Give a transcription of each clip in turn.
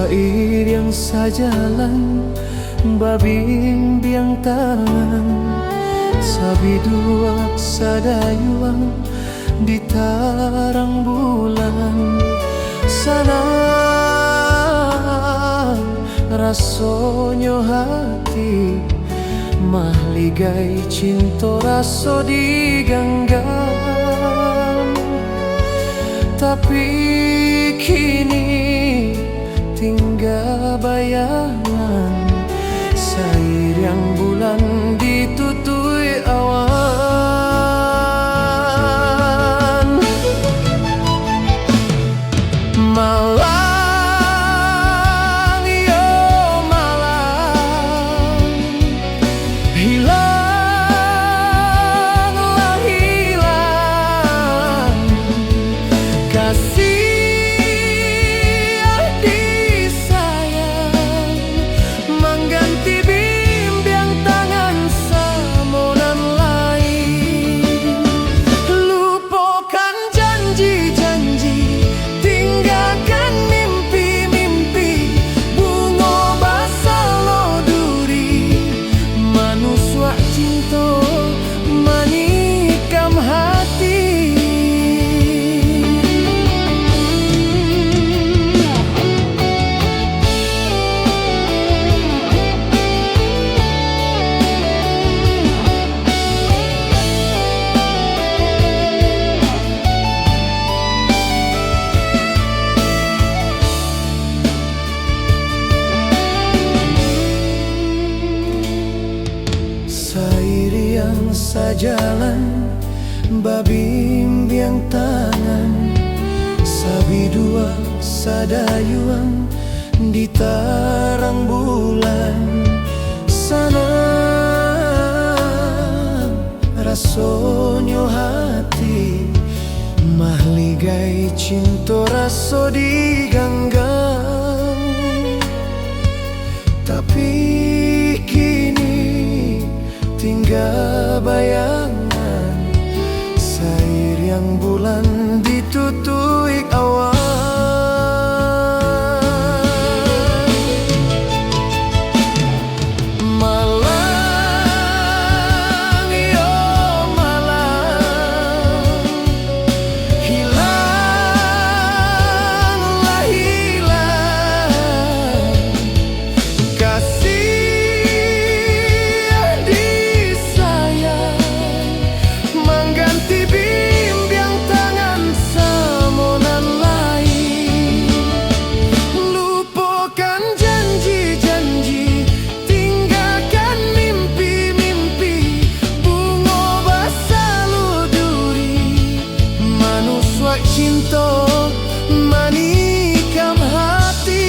Sair yang sajalan babimbiang tangan, sabi dua sadayuang ditarang bulan. Sana rasonyo hati mahligai cinta raso digenggam. Tapi kini tinggal bayangan sair yang bulan ditutui awan. Malang yo malang, hilanglah hilang kasih sajalan babimbiang tangan, sabi dua sadayuang ditarang bulan. Sana rasonyo hati mahligai cinta raso digenggam. Tapi kini tinggal bayangan sair yang bulan ditutui awan. Malang yo malang, hilanglah hilang kasih cinta manikam hati.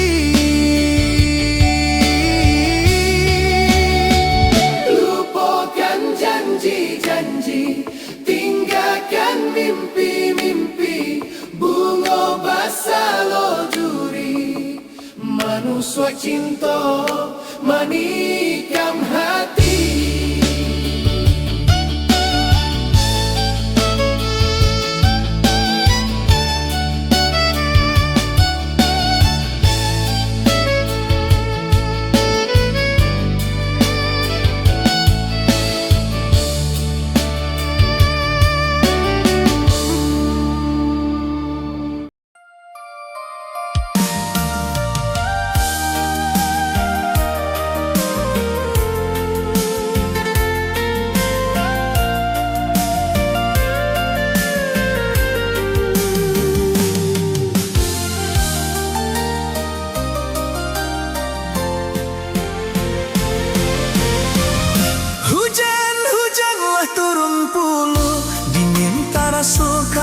Lupakan janji-janji, tinggalkan mimpi-mimpi, bunga basah lo duri, manusia cinta manikam hati.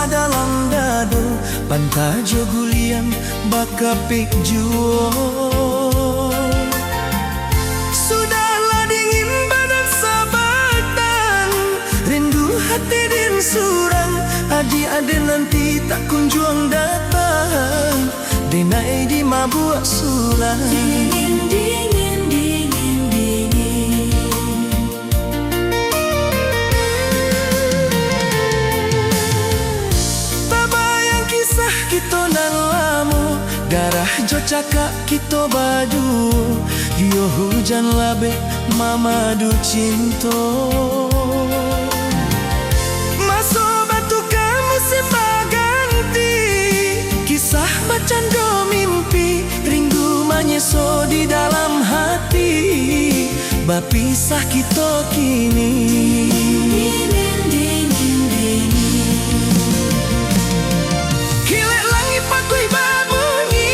Dalam dado pantajo gulian bakapik juo. Sudahlah dingin badan sabatan, rindu hati din surang, adi-adi nanti tak kunjung datang, denai di mabuk sulang. Dingin, dingin, dingin, dingin. Kita nan lamu garah jo cakak kita baju Dio hujan labe mamadu cinto Maso batu kamu sembaganti Kisah macando mimpi Rindu menyeso di dalam hati Bapisah kita kini Kilek langit pakui babunyi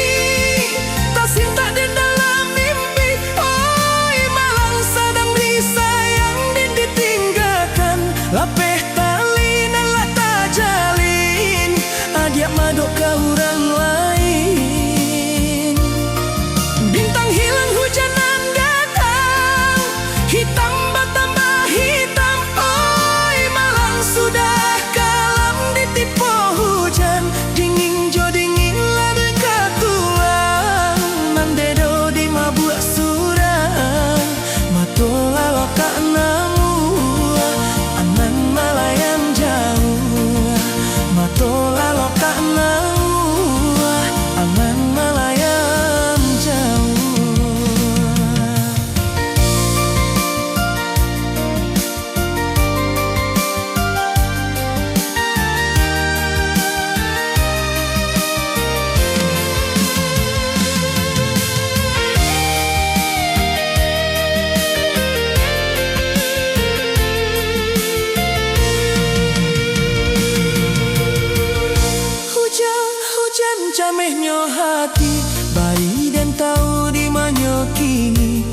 Tak cinta di dalam mimpi Oi malang sadang disayang dan ditinggalkan Lapeh tali dan lata jalin Adiak madok ke orang lain Bintang hilang hujanan datang Hitam bertambah hitam Oi malang sudah kalam ditipu hujan Dingin jo dingin lari ke tuang Mandedo di mabuk surang Matola lokak namu Anan malayang jauh Matola lokak namu Anan malayang jauh Hujan camehnya hati Bayi dan tahu di manyo kini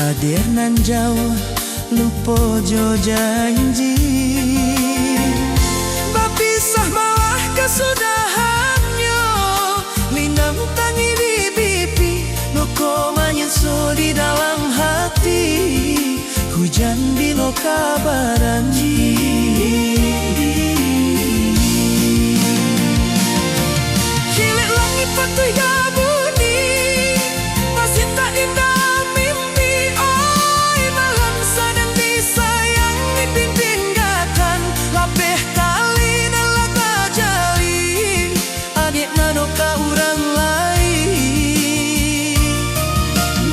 Adir nan jauh lupa jo janji Bapisah malah kesudahannya Lindang tangi di pipi Loko menyeso di dalam hati Hujan di loka baranji Kilek langit patui gabuni Masih tak indah mimpi Oi malam sadang disayang ditinggalkan Lapeh tali dan lata jalin Adik nano ka orang lain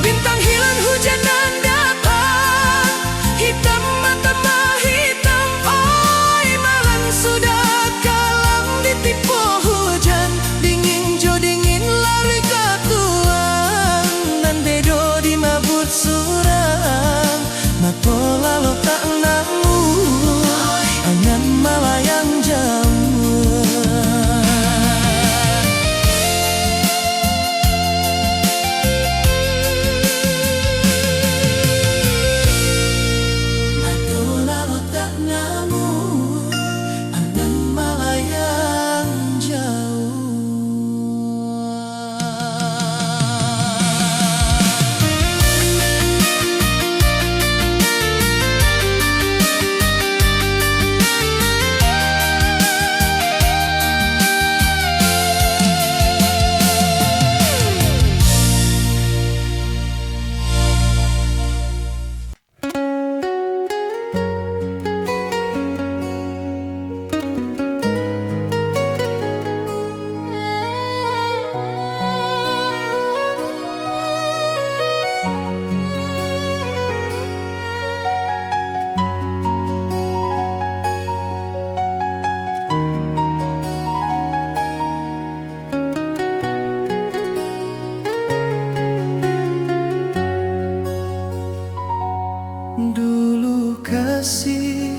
Bintang hilang hujanan datang Hitam mata hitam Oi malam sudah kalam ditipu hujan Dingin jo dingin lari ke tuang Dan dedo di mabut surang Matola lo tak namu Angan malayang jauh Matola lo tak namu Angan malayang jauh Dulu kasih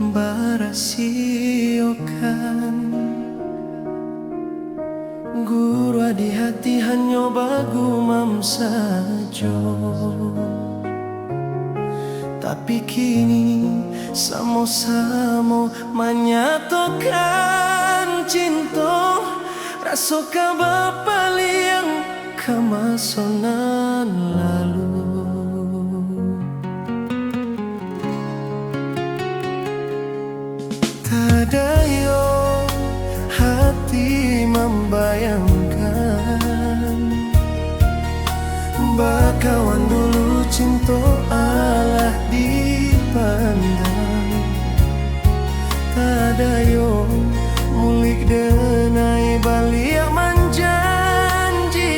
barasiokan Guru di hati hanya bagumam saja Tapi kini samo-samo menyatakan cinta Rasa kabar yang kemasonan lalu Tadayo hati membayangkan Bakawan dulu cinta Allah dipandang Tadayo mulik denai balik menjanji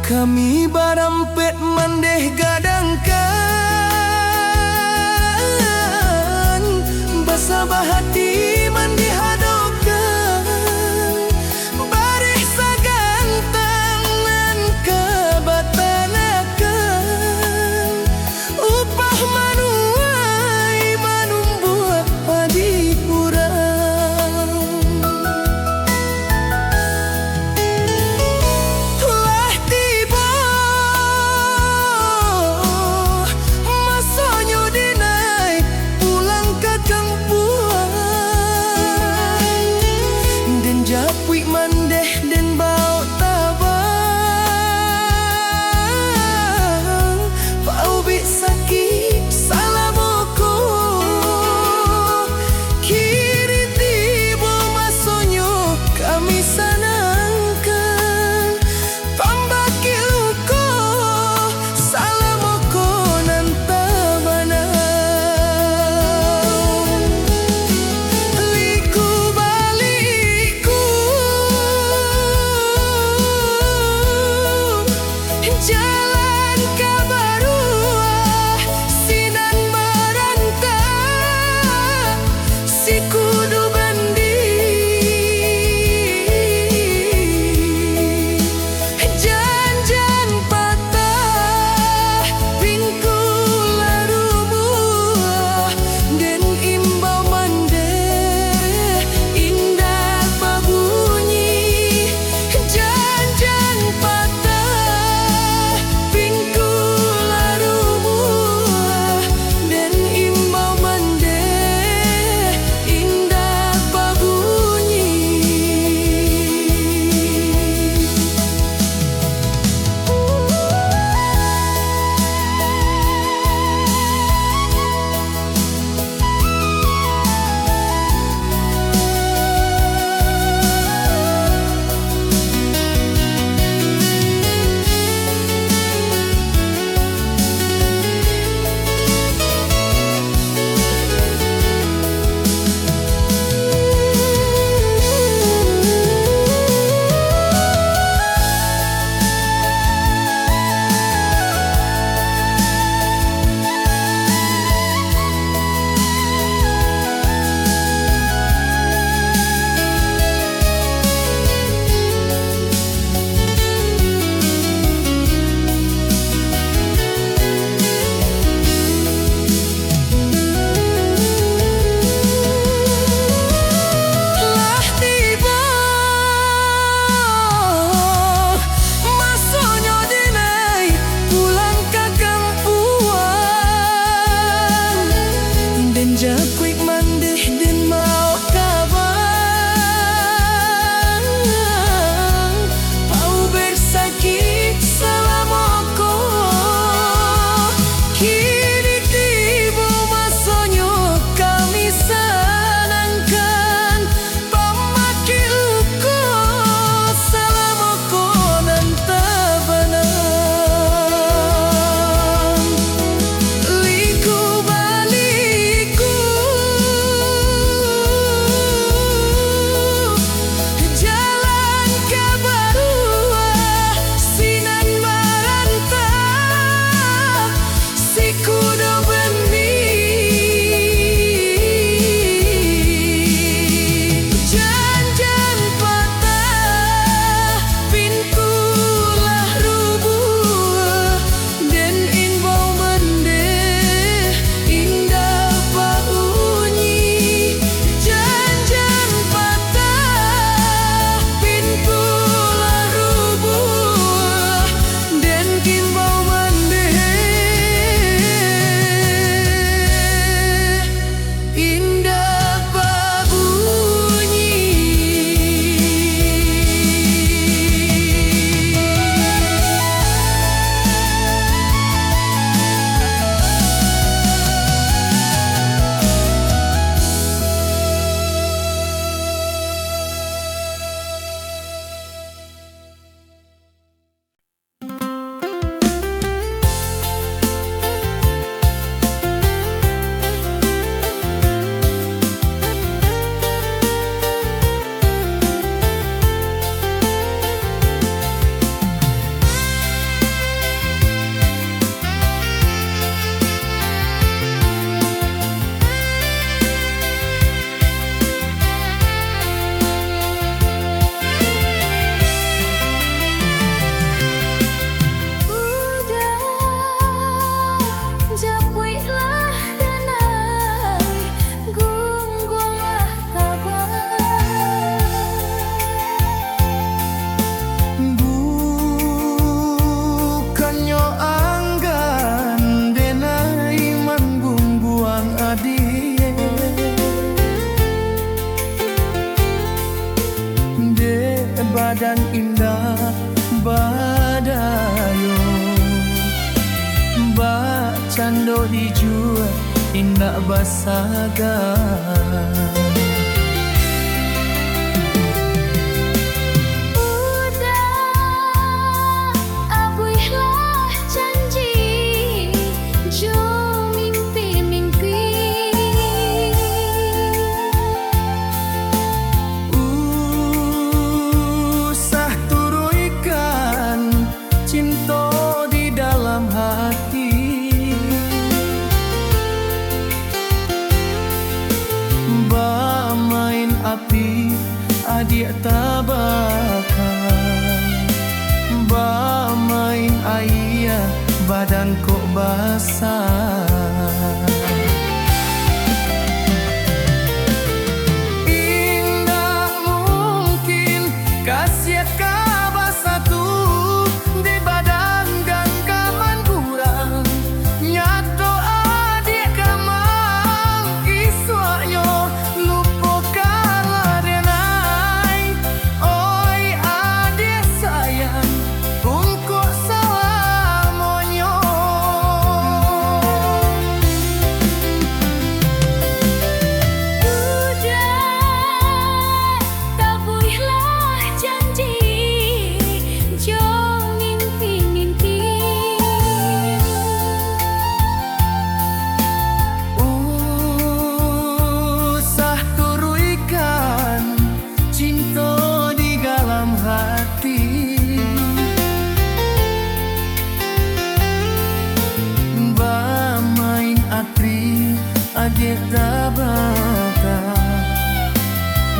Kami barampet mandeh gadangkan, basabah hati mandi hadokan, barih sagantangan kabatanakan, upah manuai manumbuat padi kurang. Telah tiba badan indah badayo Mbak cando dijual indah basagan adik tabakar Mbak main ayah badan kok basah Indah mungkin kasih kabar satu di badan genggaman kurang nyato adik kamang iswaknya adik tabakar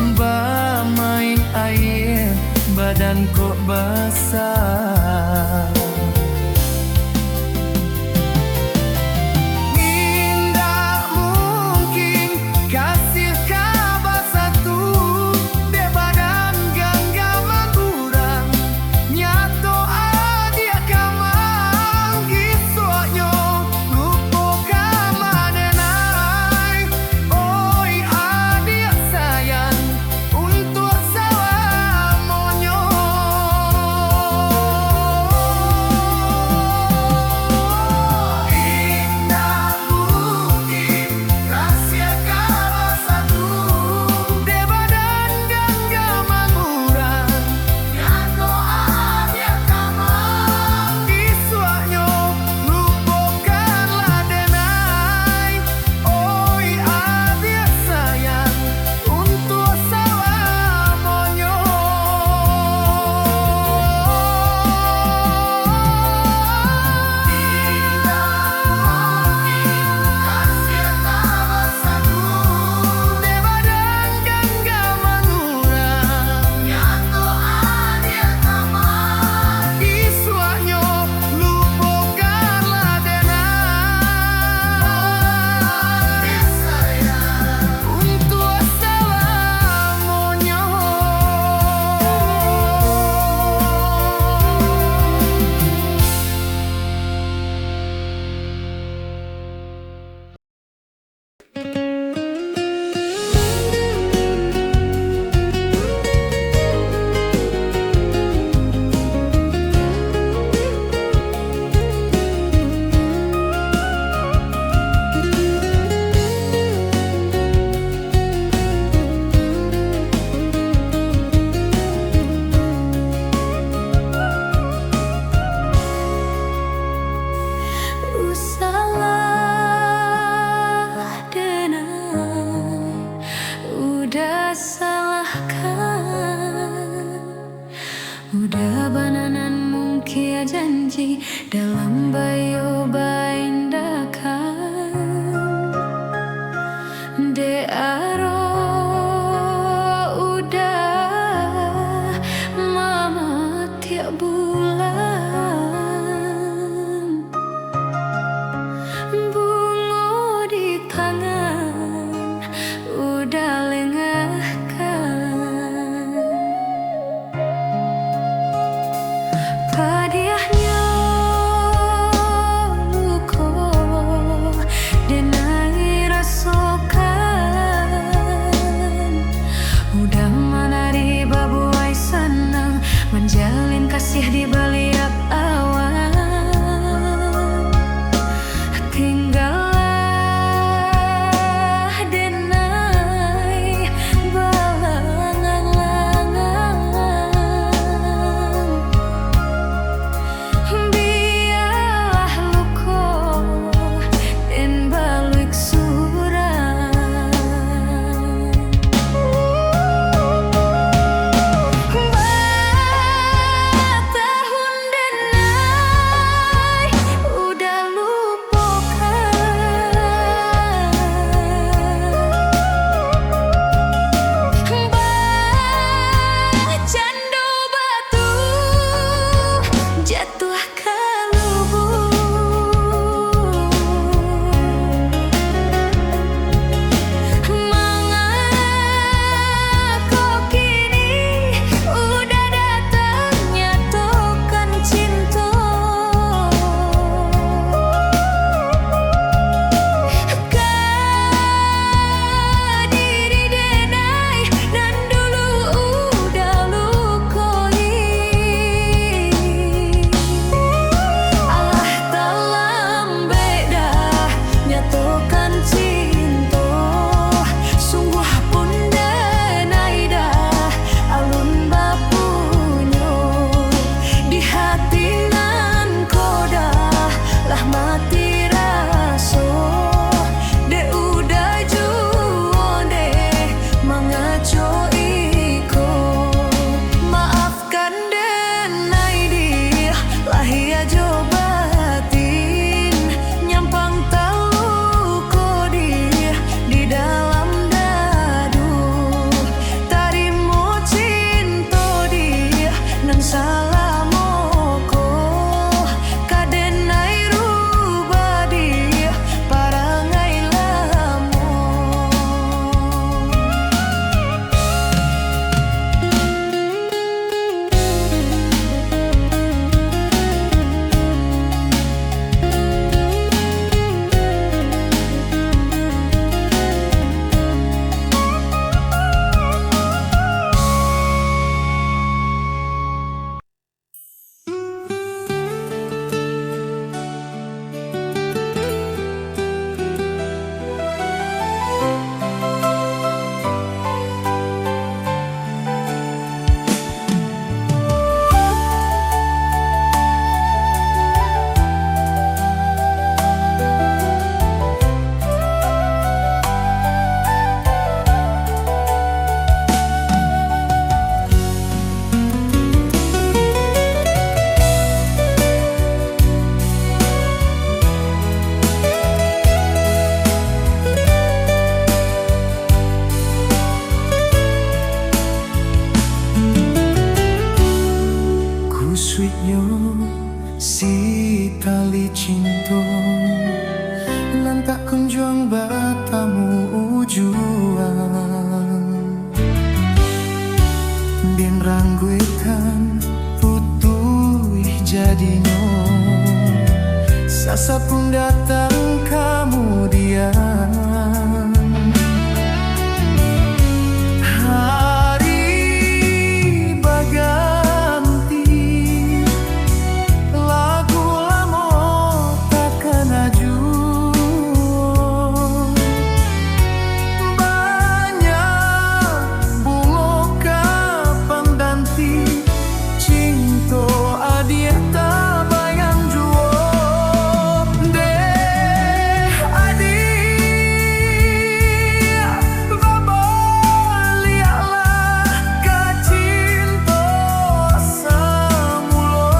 Mbak main air badan kok basah Udah bananan mungkin janji dalam bayo baindakan de aro udah mama tiap bulan bunga di tangan udah lengahkan hadiahnya rangguikan putih jadinya. Sasa pun datang kemudian. Hari berganti, lagu lama takkan aju. Banyak bunga kapan ganti, cinta adia tak bayang jua. Deh adia babalialah ka cinta semula.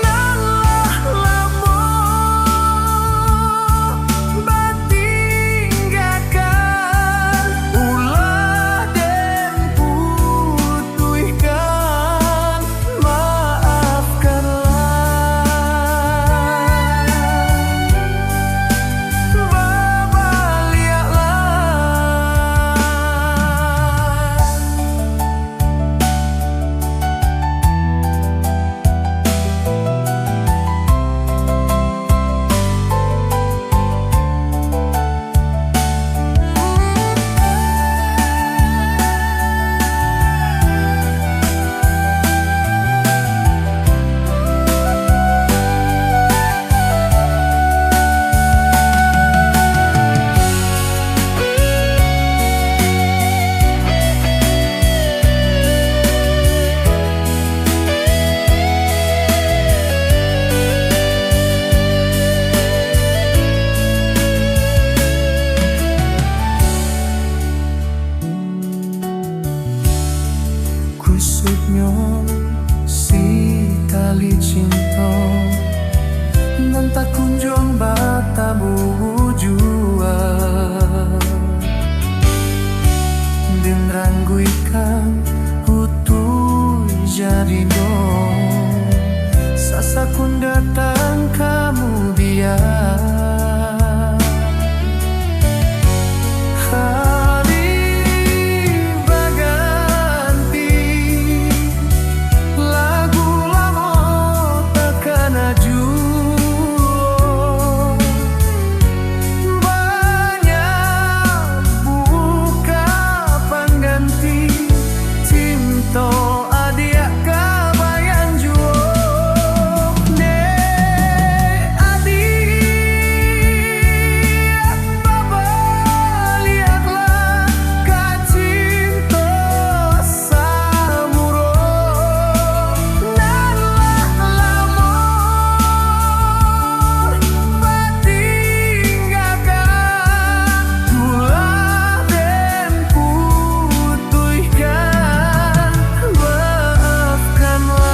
Nalah lama batinggalkan, ulah den putihkan, maafkanlah. Kusutnya si tali cinta, dan tak kunjung bertemu jua. Dan rangguikan putih jadinya. Sasa kun datang kemudian. Hari berganti, lagu lama takkan aju. Banyak buka pengganti, cinta adia kabayang jua. Deh adia babalialah ka cinta semula. Nalah lama batinggalkan, ulah den putihkan, maafkanlah.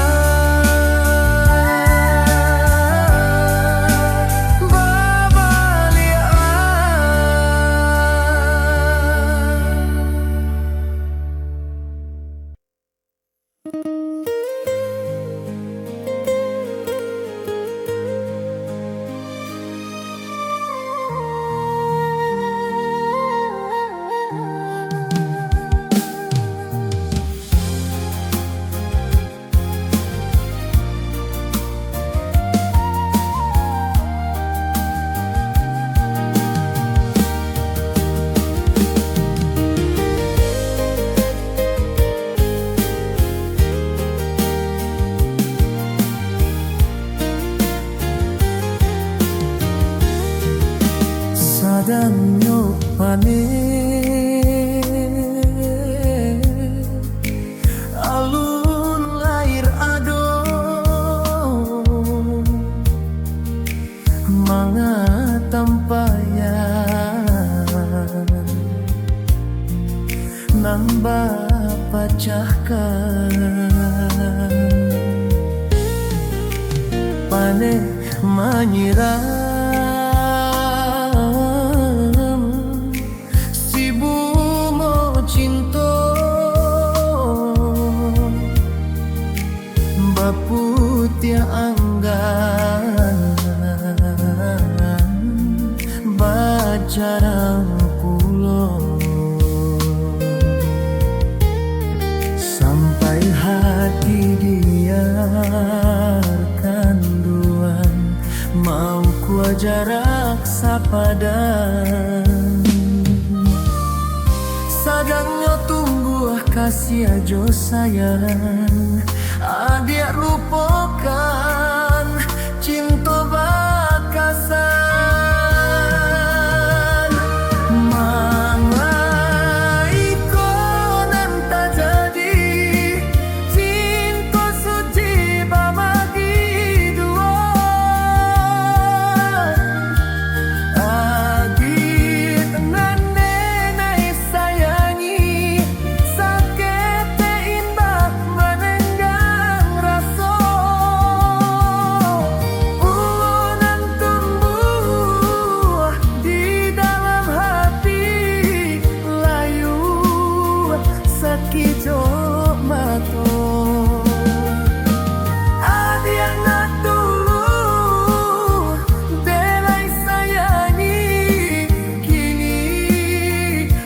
Sadanyo panen alun lair ado, manga tampayan nambah pecahkan. Pane menyiram si bunga cinta, baputih anggan bacarang pulau sampai jarak sapadan. Sadangnya tumbuh kasih ajo sayang, adik lupakan cinta bakasan. Mama ikonan tak jadi cinta suci bagi dua. Adik nenai sayangi, sakit indah menenggang rasa. Ulonan tumbuh di dalam hati, layu sakit jok mato. Adik nak dulu delai sayangi, kini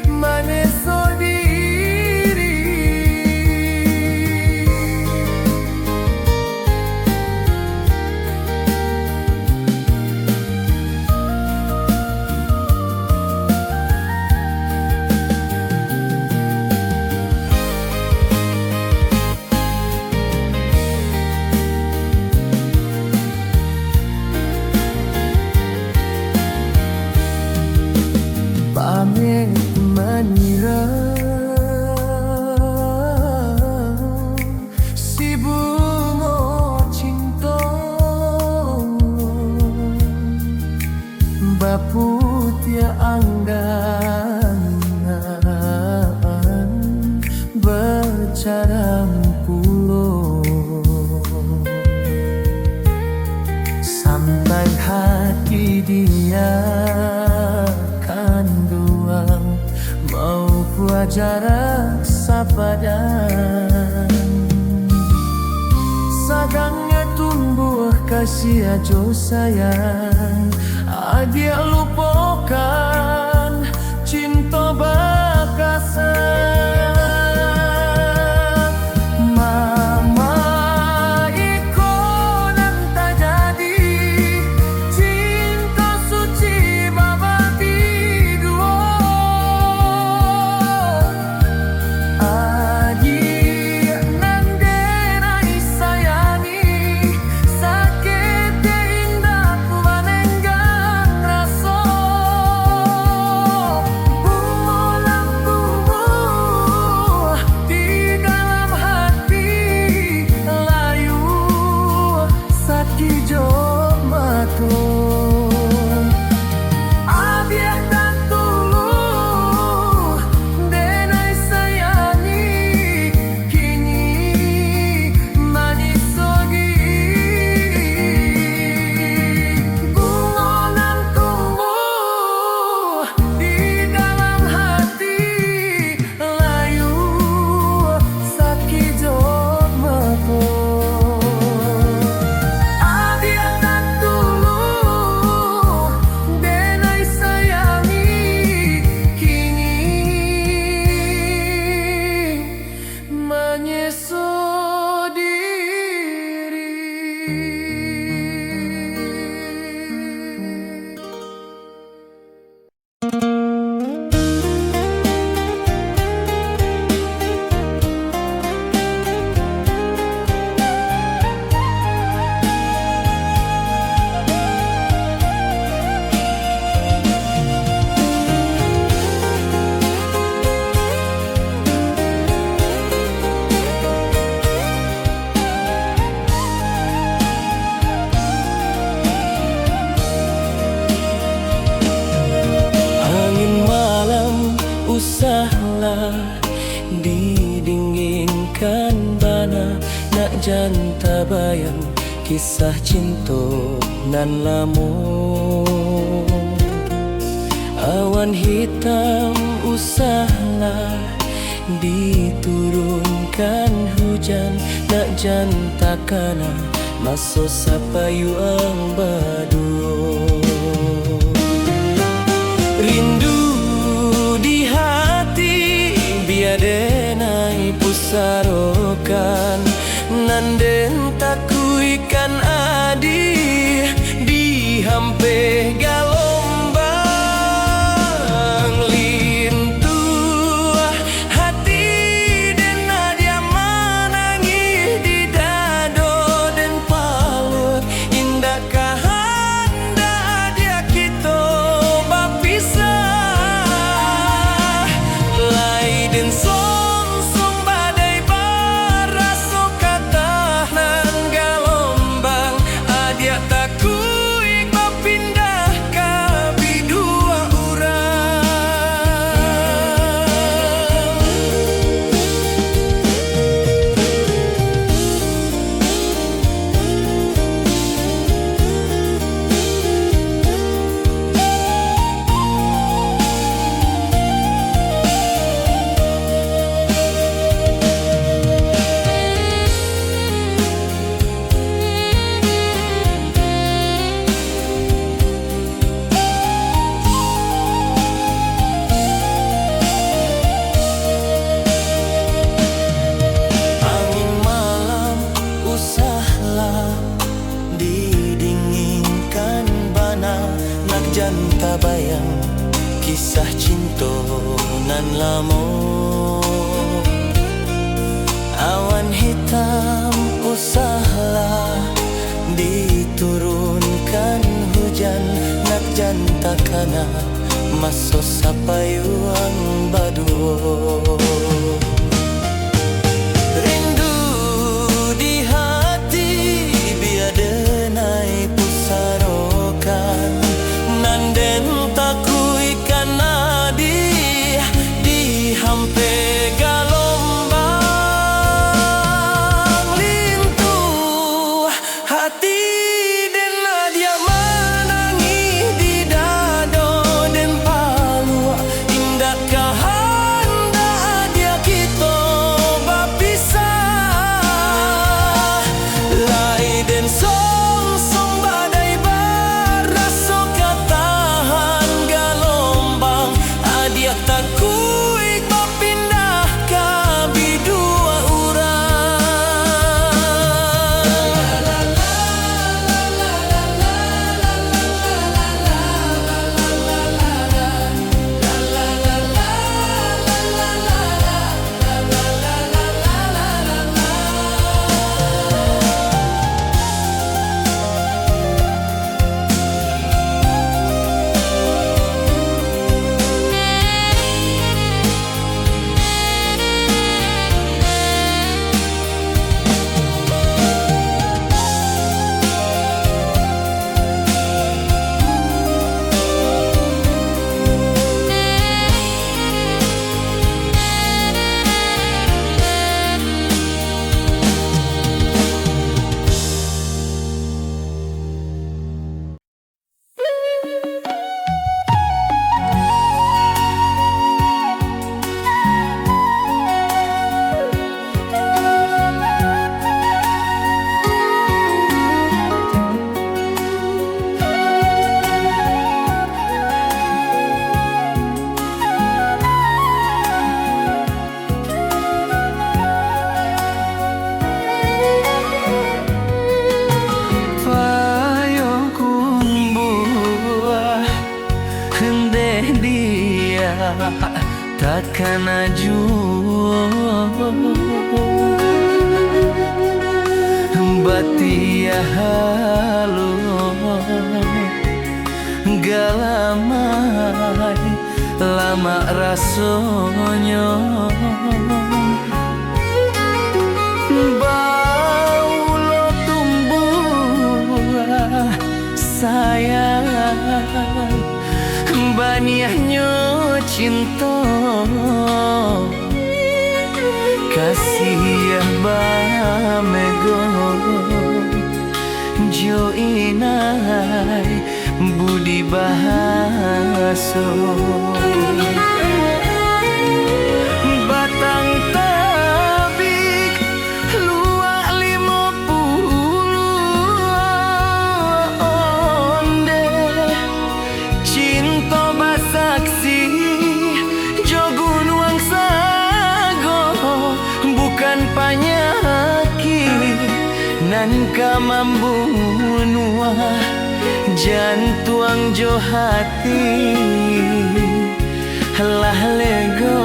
maneso diri. Pamit mengira si bunga cinta, baput ya angganan bercaram pulo. Sampai hati dia kan doang mau buat jarak sapadan. Sagangnya tumbuh kasih ajo sayang, adik lupakan cinta bakasan. Mama ikonan tak jadi cinta suci bagi dua. Adik nenai sayangi, sakit indah menenggang rasa. Ulang tumbuh di dalam hati, layu sakit jok mato. Adik tak dulu denai sayangi, kini manis gigi. Bunga nan tumbuh di dalam hati, layu sakit jok mato. Adik tak dulu denai sayangi, kini menyesal diri. Angin malam usahlah didinginkan bana, nak janta bayang kisah cinta nan lamun. Awan hitam usahlah diturunkan hujan, nak janta kana masuk sapayu ang baduo. Rindu di hati biadenai pusarokan, nanden taku ikan adi di hampe galombang lintu hati den dia manangis di dado den palut indah kahanda dia kita bapisah lai den song badai baraso kata nan galombang adia takui pindah ka bidua urang angin malam usahlah didinginkan bana nak janta bayang kisah cinta nan lamo awan hitam usahlah diturunkan hujan nak janta kana maso sapayuang baduo rindu di hati biadenai pusarokan nanden takui kanadi di hampe galombang lintu hati den dia manangis di dado den palu indah kahanda dia kita bapisah lai den song badai baraso katahan galombang adia takui pindah ka bidua takkan ajua batia halu galamai lama rasonyo bau lo tumbuh sayang baniahnya cinta kasih bamego jo inai budi bahaso batang tabik luak 50 onde cinta basaksi jogun wang sago bukan penyakit nan kamambunua Jantuang jo hati lah lego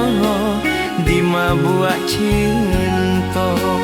di mabuak cinta.